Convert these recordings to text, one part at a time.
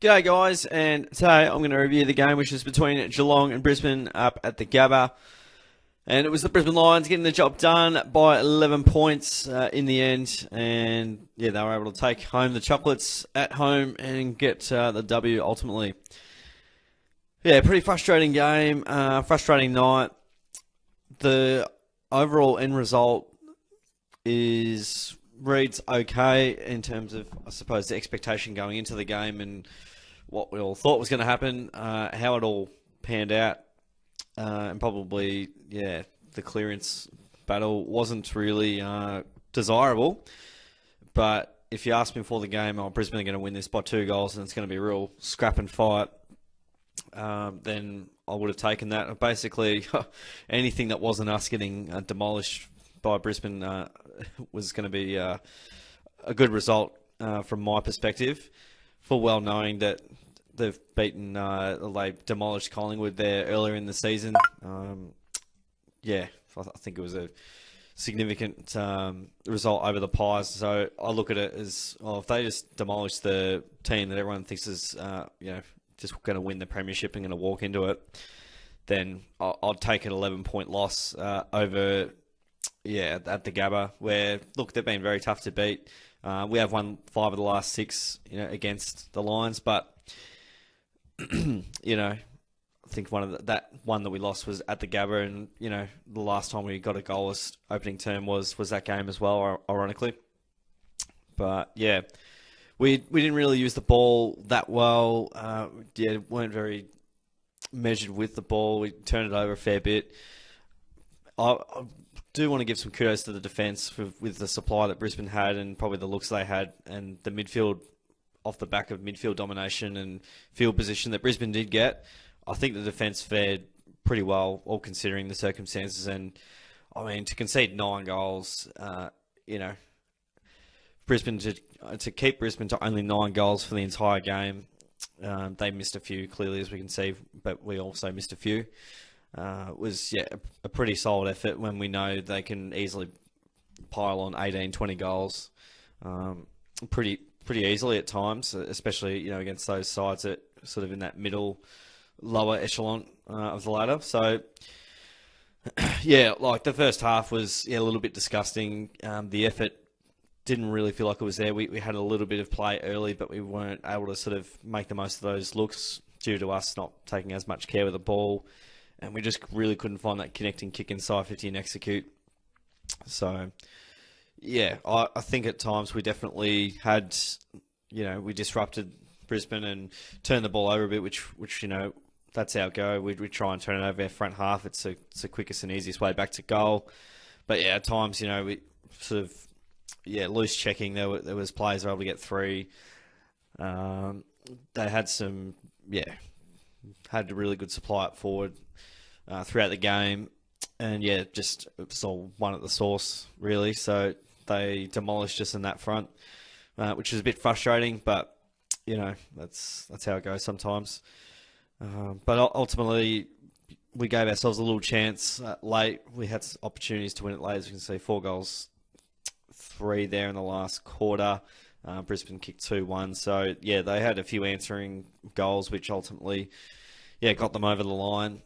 G'day guys, and today I'm going to review the game which is between Geelong and Brisbane up at the Gabba. And it was the Brisbane Lions getting the job done by 11 points in the end. And yeah, they were able to take home the chocolates at home and get the W ultimately. Yeah, pretty frustrating game, frustrating night. The overall end result reads okay in terms of, I suppose, the expectation going into the game and what we all thought was going to happen, how it all panned out, and probably, yeah, the clearance battle wasn't really desirable. But if you asked me before the game, Brisbane are going to win this by 2 goals and it's going to be a real scrap and fight, then I would have taken that. Basically, anything that wasn't us getting demolished by Brisbane was going to be a good result from my perspective, full well knowing that they've they demolished Collingwood there earlier in the season. Yeah, I think it was a significant result over the Pies. So I look at it as, if they just demolish the team that everyone thinks is, just going to win the premiership and going to walk into it, then I'll take an 11-point loss over. Yeah, at the Gabba, where, look, they've been very tough to beat. We have won 5 of the last 6, against the Lions, but I think that one that we lost was at the Gabba, and the last time we got a goalless opening term was that game as well, ironically. But yeah, we didn't really use the ball that well. Weren't very measured with the ball. We turned it over a fair bit. I do want to give some kudos to the defence with the supply that Brisbane had and probably the looks they had, and the midfield off the back of midfield domination and field position that Brisbane did get. I think the defence fared pretty well, all considering the circumstances. And I mean, to concede 9 goals, Brisbane to keep Brisbane to only 9 goals for the entire game. They missed a few, clearly, as we can see, but we also missed a few. Was a pretty solid effort when we know they can easily pile on 18, 20 goals pretty easily at times, especially against those sides that sort of in that middle lower echelon of the ladder. So yeah, like the first half was a little bit disgusting. The effort didn't really feel like it was there. We had a little bit of play early, but we weren't able to sort of make the most of those looks due to us not taking as much care with the ball. And we just really couldn't find that connecting kick inside 50 and execute. So, yeah, I think at times we definitely had, we disrupted Brisbane and turned the ball over a bit, which that's our go. We try and turn it over our front half. It's the quickest and easiest way back to goal. But yeah, at times, we sort of, loose checking. There was players were able to get 3. They had some, had a really good supply up forward throughout the game, and just it was all one at the source really. So they demolished us in that front, which is a bit frustrating, but that's how it goes sometimes. But ultimately, we gave ourselves a little chance late. We had opportunities to win it late, as you can see, 4 goals, 3 there in the last quarter. Brisbane kicked 2-1, so they had a few answering goals, which ultimately got them over the line.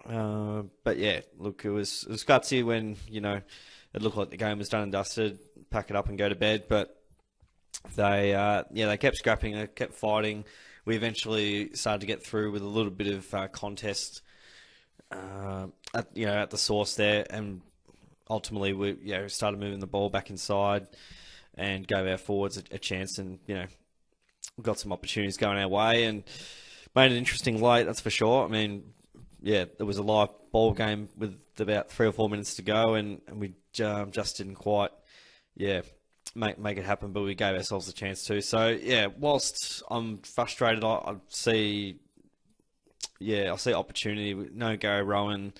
But look, it was gutsy when it looked like the game was done and dusted, pack it up and go to bed. But they kept scrapping, they kept fighting. We eventually started to get through with a little bit of contest at the source there, and ultimately we started moving the ball back inside and gave our forwards a chance, and we got some opportunities going our way and made it interesting late, that's for sure. I mean, there was a live ball game with about 3 or 4 minutes to go, and we just didn't quite make it happen, but we gave ourselves a chance to. So whilst I'm frustrated, I see opportunity. No Gary Rowan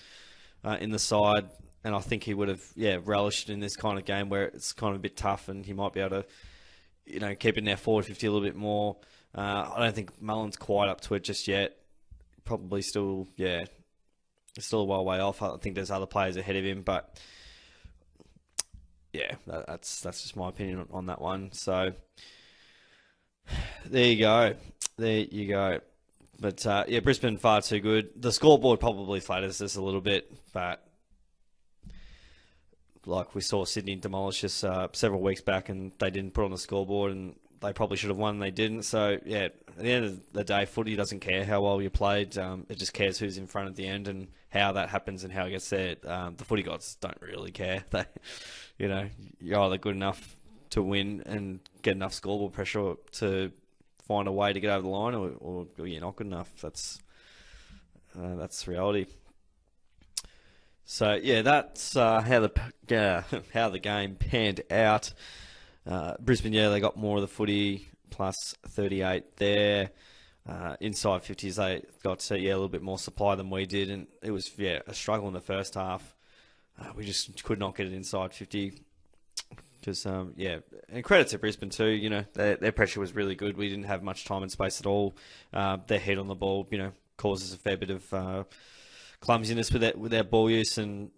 in the side, and I think he would have relished in this kind of game where it's kind of a bit tough, and he might be able to keep it in our forward 50 a little bit more. I don't think Mullen's quite up to it just yet. Probably still a while way off. I think there's other players ahead of him, but that's just my opinion on that one. So There you go. There you go. But yeah, Brisbane far too good. The scoreboard probably flatters us a little bit, but like we saw Sydney demolish us several weeks back, and they didn't put on the scoreboard, and they probably should have won, and they didn't. So yeah, at the end of the day, footy doesn't care how well you played. It just cares who's in front at the end and how that happens and how it gets there. The footy gods don't really care. They, you're either good enough to win and get enough scoreboard pressure to find a way to get over the line, or you're not good enough. That's reality. So yeah, that's how the game panned out. Brisbane, yeah, they got more of the footy, plus 38 there. Inside 50s, they got a little bit more supply than we did, and it was a struggle in the first half. We just could not get it inside 50 because and credit to Brisbane too. Their pressure was really good. We didn't have much time and space at all. Their head on the ball, causes a fair bit of clumsiness with their ball use, and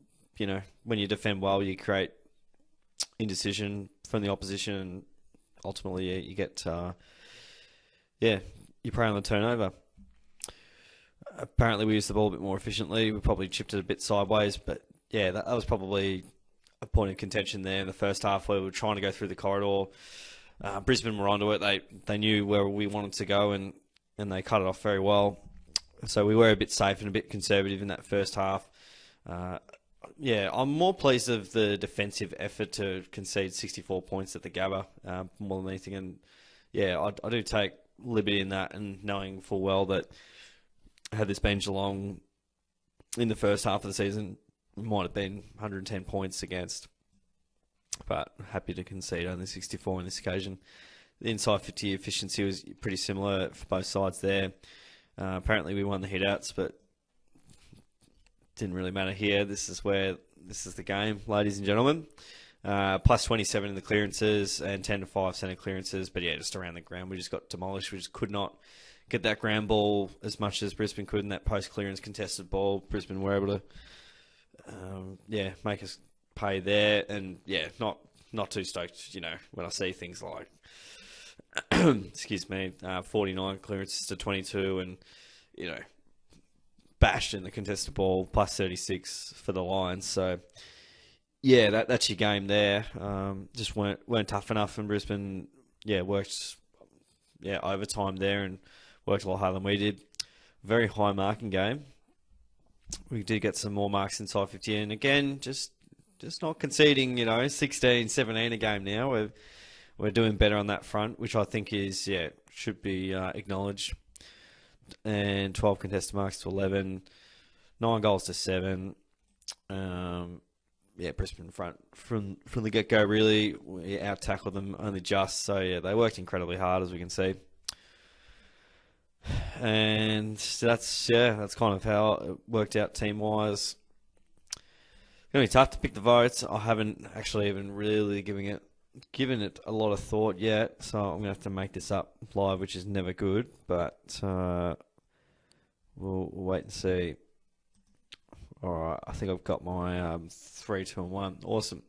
when you defend well, you create indecision from the opposition, and ultimately you get you prey on the turnover. Apparently we used the ball a bit more efficiently. We probably chipped it a bit sideways, but yeah, that was probably a point of contention there in the first half where we were trying to go through the corridor. Brisbane were onto it. They knew where we wanted to go, and they cut it off very well. So we were a bit safe and a bit conservative in that first half. I'm more pleased of the defensive effort to concede 64 points at the Gabba more than anything. And I do take liberty in that, and knowing full well that had this been Geelong in the first half of the season, it might have been 110 points against. But happy to concede only 64 on this occasion. The inside 50 efficiency was pretty similar for both sides there. Apparently we won the hit-outs, but didn't really matter here. This is the game, ladies and gentlemen. Plus 27 in the clearances and 10 to 5 centre clearances. But yeah, just around the ground, we just got demolished. We just could not get that ground ball as much as Brisbane could in that post-clearance contested ball. Brisbane were able to, make us pay there. And not too stoked, when I see things like, excuse me, 49 clearances to 22 and, bashed in the contested ball, plus 36 for the Lions. So, yeah, that's your game there. Just weren't tough enough, and Brisbane, worked, overtime there and worked a lot harder than we did. Very high marking game. We did get some more marks inside 50, and again, just not conceding, 16, 17 a game now. We're doing better on that front, which I think should be acknowledged. And 12 contested marks to 11, 9 goals to 7. Brisbane front from the get-go, really. We out-tackled them only just. So, they worked incredibly hard, as we can see. And that's kind of how it worked out team-wise. It's going to be tough to pick the votes. I haven't actually even really given it a lot of thought yet, so I'm going to have to make this up live, which is never good, but we'll wait and see. Alright, I think I've got my 3, 2, and 1. Awesome.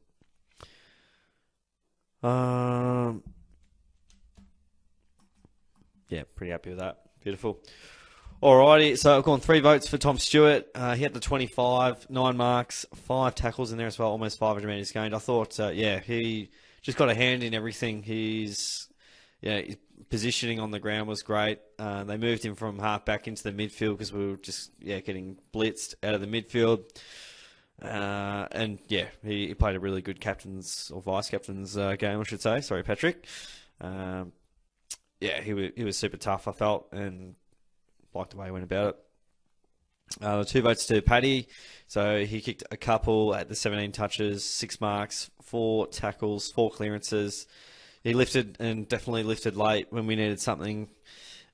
Pretty happy with that. Beautiful. Alrighty, so I've gone 3 votes for Tom Stewart. He had the 25, 9 marks, 5 tackles in there as well, almost 500 metres gained. I thought, he just got a hand in everything. His positioning on the ground was great. They moved him from half back into the midfield because we were just getting blitzed out of the midfield. He played a really good captain's or vice captain's game, I should say. Sorry, Patrick. He was super tough, I felt, and liked the way he went about it. 2 votes to Paddy. So he kicked a couple at the 17 touches, 6 marks, 4 tackles, 4 clearances. He lifted and definitely lifted late when we needed something,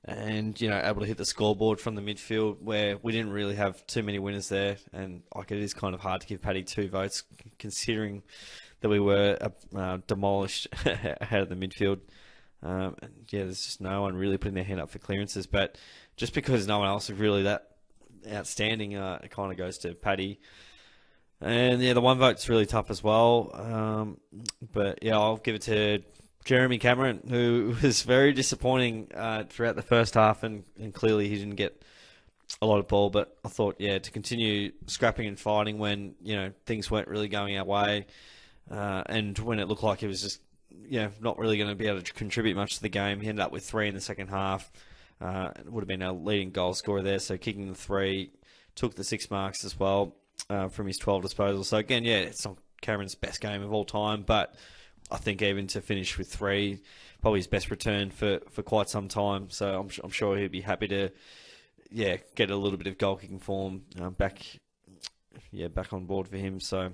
and able to hit the scoreboard from the midfield where we didn't really have too many winners there. And it is kind of hard to give Paddy 2 votes considering that we were demolished out of the midfield. There's just no one really putting their hand up for clearances, but just because no one else is really that outstanding, it kind of goes to Paddy. And the 1 vote's really tough as well. I'll give it to Jeremy Cameron, who was very disappointing throughout the first half, and clearly he didn't get a lot of ball. But I thought, yeah, to continue scrapping and fighting when things weren't really going our way, and when it looked like he was just not really going to be able to contribute much to the game. He ended up with 3 in the second half. It would have been our leading goal scorer there. So kicking the 3, took the 6 marks as well from his 12 disposals. So again, yeah, it's not Cameron's best game of all time, but I think even to finish with 3, probably his best return for quite some time. So I'm sure he'd be happy to, get a little bit of goal kicking form back on board for him. So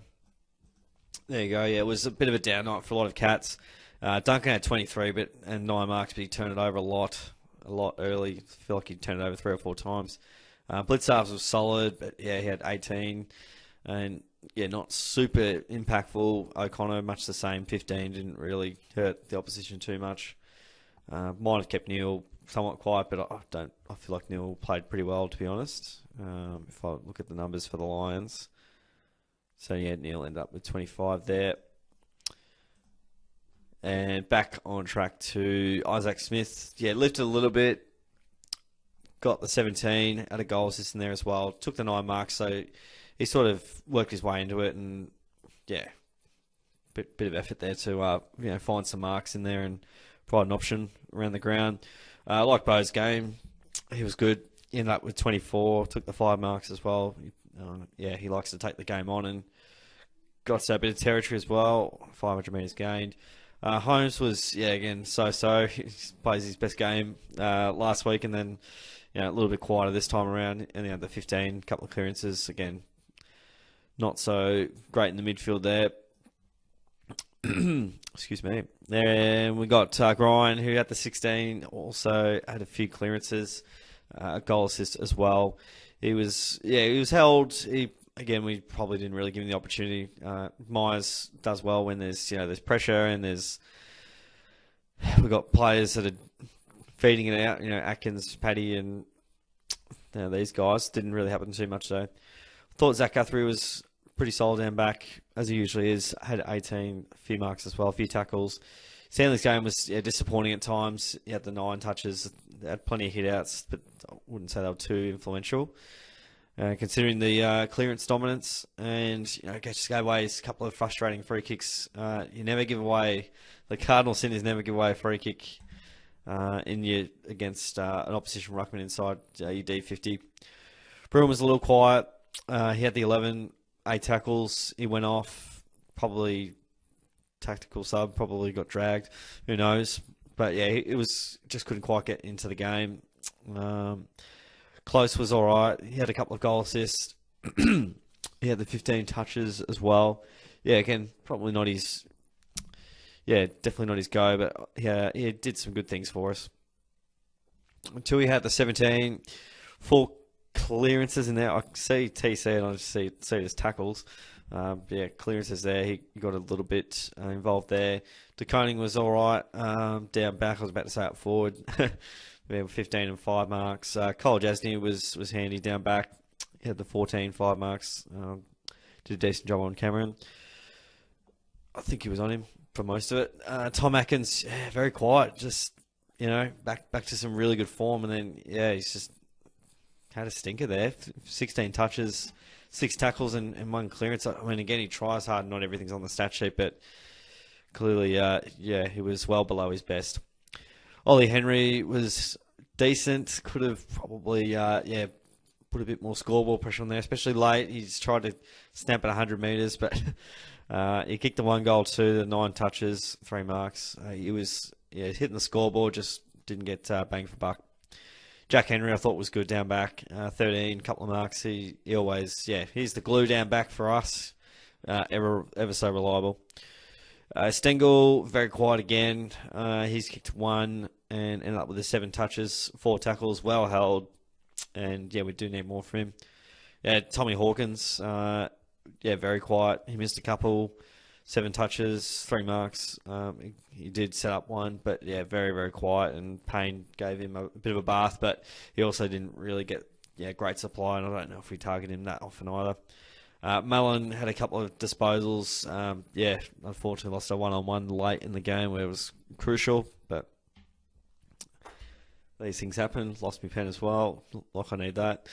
there you go. Yeah, it was a bit of a down night for a lot of Cats. Duncan had 23 and 9 marks, but he turned it over a lot early. I feel like he turned it over 3 or 4 times. Blitzarves was solid, but yeah, he had 18. And yeah, not super impactful. O'Connor, much the same, 15. Didn't really hurt the opposition too much. Might have kept Neil somewhat quiet, but I feel like Neil played pretty well, to be honest. If I look at the numbers for the Lions. So yeah, Neil ended up with 25 there. And back on track to Isaac Smith. Yeah, lifted a little bit. Got the 17, had a goal assist in there as well. Took the 9 marks, so he sort of worked his way into it, and yeah, bit of effort there to find some marks in there and provide an option around the ground. Like Bo's game, he was good. He ended up with 24, took the 5 marks as well. He likes to take the game on and got a bit of territory as well. 500 metres gained. Holmes was again so. He plays his best game last week, and then a little bit quieter this time around. And he had the 15, couple of clearances again. Not so great in the midfield there. Excuse me. Then we got Grind, who had the 16, also had a few clearances, a goal assist as well. He was held. We probably didn't really give him the opportunity. Myers does well when there's pressure, and we've got players that are feeding it out. Atkins, Paddy, and these guys. Didn't really happen too much though. Thought Zach Guthrie was pretty solid down back, as he usually is. Had 18, a few marks as well, a few tackles. Stanley's game was disappointing at times. He had the 9 touches, had plenty of hit-outs, but I wouldn't say they were too influential. Considering the clearance dominance, and just gave away a couple of frustrating free kicks. You never give away, the cardinal sin is never give away a free kick against an opposition ruckman inside your D50. Bruin was a little quiet. He had the 11, 8 tackles. He went off, probably tactical sub, probably got dragged. Who knows? But yeah, it was just couldn't quite get into the game. Close was all right. He had a couple of goal assists. He had the 15 touches as well. Yeah, again, probably not his. Yeah, definitely not his go, but yeah, he did some good things for us. Until he had the 17, 4 clearances in there. I see TC and I just see it as tackles. Clearances there. He got a little bit involved there. DeConing was all right. Down back, I was about to say up forward. We had 15 and 5 marks. Cole Jasny was handy down back. He had the 14, 5 marks. Did a decent job on Cameron. I think he was on him for most of it. Tom Atkins, very quiet. Just, back to some really good form. And then, he's just had a stinker there. 16 touches, 6 tackles and 1 clearance. I mean, again, he tries hard. Not everything's on the stat sheet, but clearly, he was well below his best. Ollie Henry was decent. Could have probably, put a bit more scoreboard pressure on there, especially late. He's tried to snap at 100 metres, but he kicked the 1 goal, 2, the 9 touches, 3 marks. He was hitting the scoreboard, just didn't get bang for buck. Jack Henry, I thought, was good down back. 13, couple of marks. He always, he's the glue down back for us. Ever so reliable. Stengel, very quiet again. He's kicked 1 and ended up with the 7 touches, 4 tackles, well held. And we do need more from him. Tommy Hawkins, very quiet. He missed a couple, 7 touches, 3 marks. He did set up 1, but very, very quiet. And Payne gave him a bit of a bath, but he also didn't really get great supply. And I don't know if we target him that often either. Mellon had a couple of disposals. Yeah, unfortunately lost a one-on-one late in the game where it was crucial, but these things happen. Lost my pen as well. Like I need that.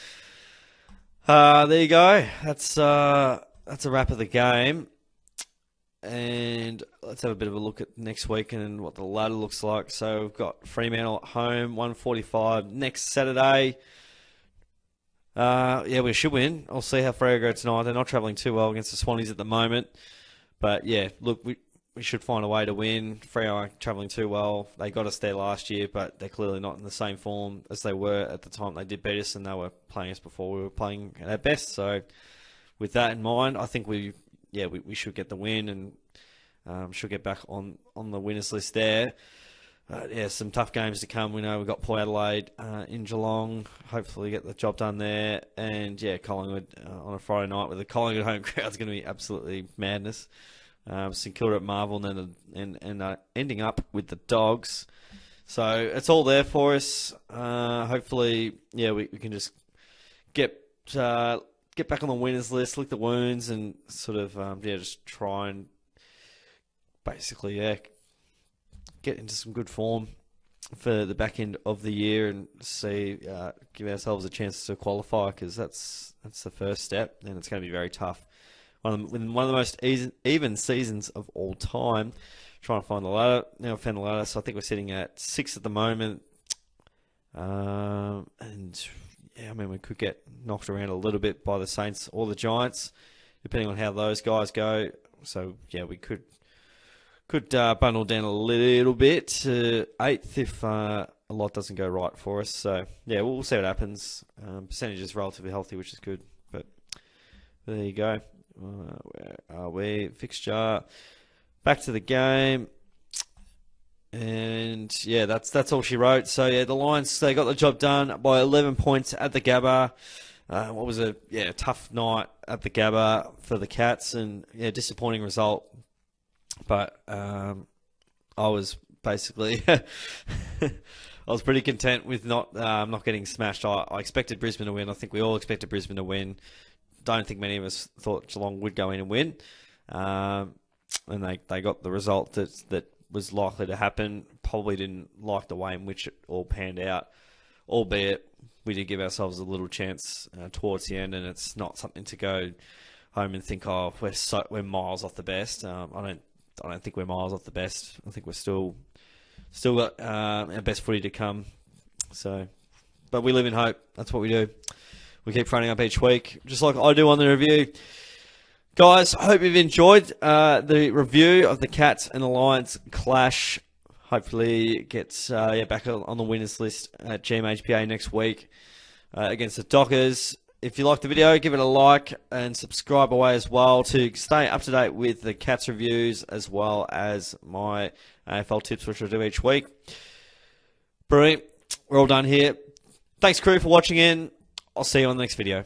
There you go. That's a wrap of the game. And let's have a bit of a look at next week and what the ladder looks like. So we've got Fremantle at home, 1:45 next Saturday. Yeah, we should win. I'll see how Freo go tonight. They're not travelling too well against the Swannies at the moment. But yeah, look, we should find a way to win. Freo aren't travelling too well. They got us there last year, but they're clearly not in the same form as they were at the time they did beat us, and they were playing us before we were playing at our best. So with that in mind, I think we should get the win and should get back on the winners list there. Yeah, some tough games to come. We know we've got Port Adelaide in Geelong. Hopefully get the job done there. And yeah, Collingwood on a Friday night with the Collingwood home crowd is going to be absolutely madness. St Kilda at Marvel and ending up with the Dogs. So it's all there for us. Hopefully, yeah, we can just get back on the winners list, lick the wounds, and sort of just try and basically get into some good form for the back end of the year and give ourselves a chance to qualify, because that's the first step, and it's going to be very tough. One of the most even seasons of all time. Trying to find the ladder. Now I found the ladder, so I think we're sitting at 6 at the moment. And yeah, I mean, we could get knocked around a little bit by the Saints or the Giants, depending on how those guys go. So yeah, we could bundle down a little bit to 8th if a lot doesn't go right for us. So yeah, we'll see what happens. Percentage is relatively healthy, which is good. But there you go. Where are we? Fixture. Back to the game. And yeah, that's all she wrote. So yeah, the Lions, they got the job done by 11 points at the Gabba. What was a tough night at the Gabba for the Cats, and yeah, disappointing result. But I was basically I was pretty content with not getting smashed. I expected Brisbane to win. I think we all expected Brisbane to win. Don't think many of us thought Geelong would go in and win. And they got the result that was likely to happen. Probably didn't like the way in which it all panned out, albeit we did give ourselves a little chance towards the end, and it's not something to go home and think, oh, we're miles off the best. I don't think we're miles off the best. I think we're still got our best footy to come. So, but we live in hope. That's what we do. We keep fronting up each week, just like I do on the review. Guys, I hope you've enjoyed the review of the Cats and the Lions clash. Hopefully it gets back on the winners list at GMHBA next week against the Dockers. If you liked the video, give it a like and subscribe away as well to stay up to date with the Cats reviews as well as my AFL tips, which I do each week. Brilliant. We're all done here. Thanks, crew, for watching in. I'll see you on the next video.